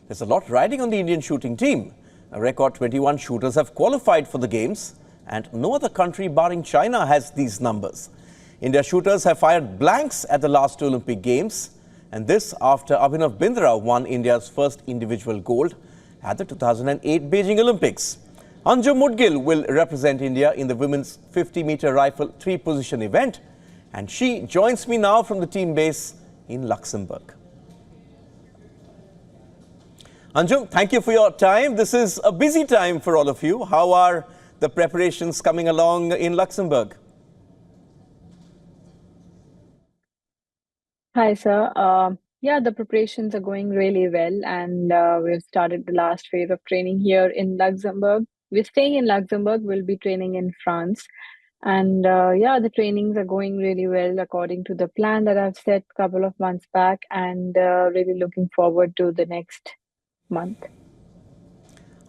There's a lot riding on the Indian shooting team. A record 21 shooters have qualified for the Games, and no other country barring China has these numbers. India shooters have fired blanks at the last Olympic Games, and this after Abhinav Bindra won India's first individual gold at the 2008 Beijing Olympics. Anjum Moudgil will represent India in the women's 50-meter rifle three-position event, and she joins me now from the team base in Luxembourg. Anjum, thank you for your time. This is a busy time for all of you. How are the preparations coming along in Luxembourg? Hi, sir. Yeah, the preparations are going really well, and we've started the last phase of training here in Luxembourg. We're staying in Luxembourg, we'll be training in France. And yeah, the trainings are going really well according to the plan that I've set a couple of months back, and really looking forward to the next month.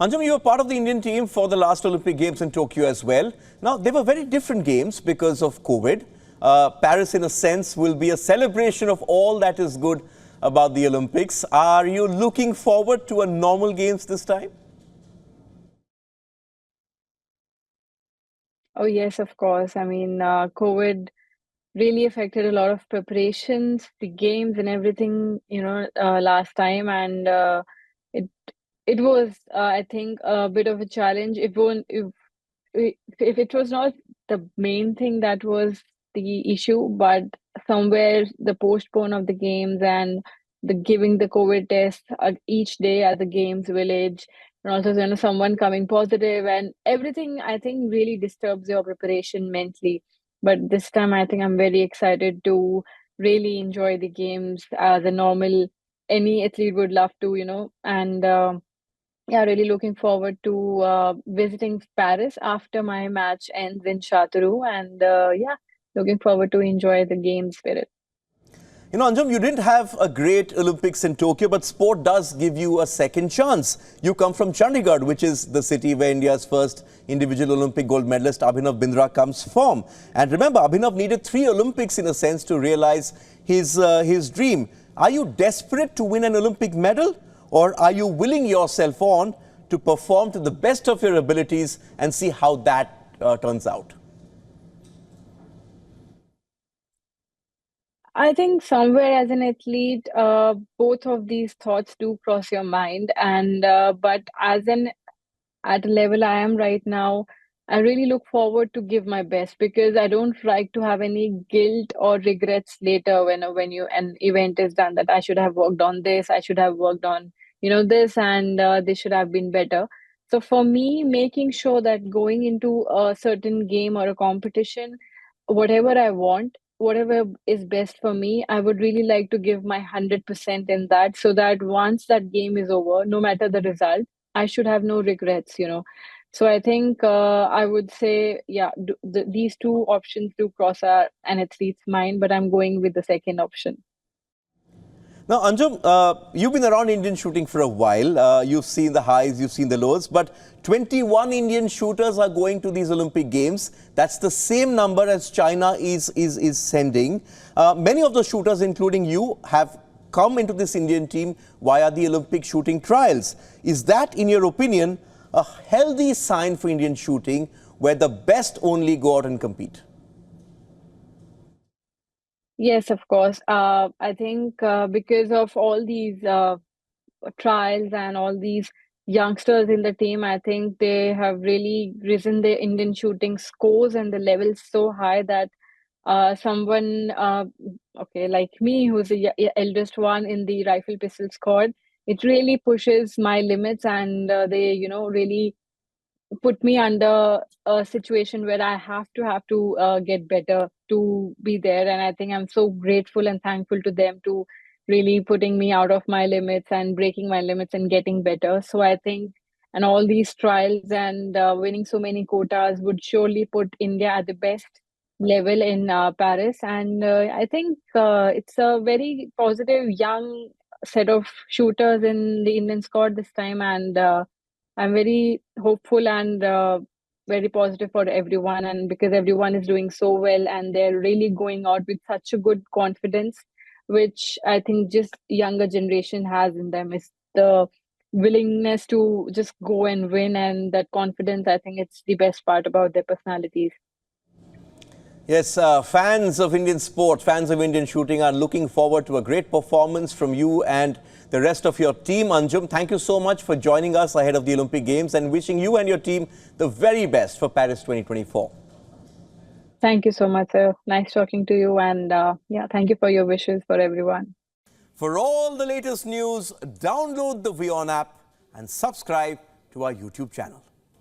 Anjum, you were part of the Indian team for the last Olympic Games in Tokyo as well. Now, they were very different games because of COVID. Paris, in a sense, will be a celebration of all that is good about the Olympics. Are you looking forward to a normal Games this time? Oh, yes, of course. I mean, COVID really affected a lot of preparations, the games and everything, last time. And it it was, I think, a bit of a challenge. If it was not the main thing that was the issue, but somewhere the postpone of the games and the giving the COVID test each day at the games village, and also someone coming positive and everything, I think really disturbs your preparation mentally. But this time, I think I'm very excited to really enjoy the games as a normal any athlete would love to, and. Yeah, really looking forward to visiting Paris after my match ends in Chateauroux, and yeah, looking forward to enjoy the game spirit. You know, Anjum, you didn't have a great Olympics in Tokyo, but sport does give you a second chance. You come from Chandigarh, which is the city where India's first individual Olympic gold medalist Abhinav Bindra comes from. And remember, Abhinav needed 3 Olympics in a sense to realize his dream. Are you desperate to win an Olympic medal, or are you willing yourself on to perform to the best of your abilities and see how that turns out? I think somewhere as an athlete, both of these thoughts do cross your mind, and but at a level I am right now, I really look forward to give my best because I don't like to have any guilt or regrets later when an event is done that I should have worked on this, I should have worked on this, and this should have been better. So for me, making sure that going into a certain game or a competition, whatever I want, whatever is best for me, I would really like to give my 100% in that, so that once that game is over, no matter the result, I should have no regrets. So I think I would say, yeah, these two options do cross an athlete's mind, but I'm going with the second option. Now, Anjum, you've been around Indian shooting for a while. You've seen the highs, you've seen the lows, but 21 Indian shooters are going to these Olympic Games. That's the same number as China is sending. Many of the shooters, including you, have come into this Indian team via the Olympic shooting trials. Is that, in your opinion, a healthy sign for Indian shooting where the best only go out and compete? Yes, of course. I think because of all these trials and all these youngsters in the team, I think they have really risen their Indian shooting scores and the levels so high that someone, okay, like me, who's the eldest one in the rifle pistol squad, it really pushes my limits, and they, really put me under a situation where I have to get better to be there. And I think I'm so grateful and thankful to them to really putting me out of my limits and breaking my limits and getting better. So I think, and all these trials and winning so many quotas would surely put India at the best level in Paris. And I think it's a very positive young set of shooters in the Indian squad this time. And I'm very hopeful and very positive for everyone, and because everyone is doing so well and they're really going out with such a good confidence, which I think just younger generation has in them, is the willingness to just go and win, and that confidence. I think it's the best part about their personalities. Yes, fans of Indian sport, fans of Indian shooting are looking forward to a great performance from you and the rest of your team. Anjum, thank you so much for joining us ahead of the Olympic Games and wishing you and your team the very best for Paris 2024. Thank you so much, sir. Nice talking to you, and yeah, thank you for your wishes for everyone. For all the latest news, download the WION app and subscribe to our YouTube channel.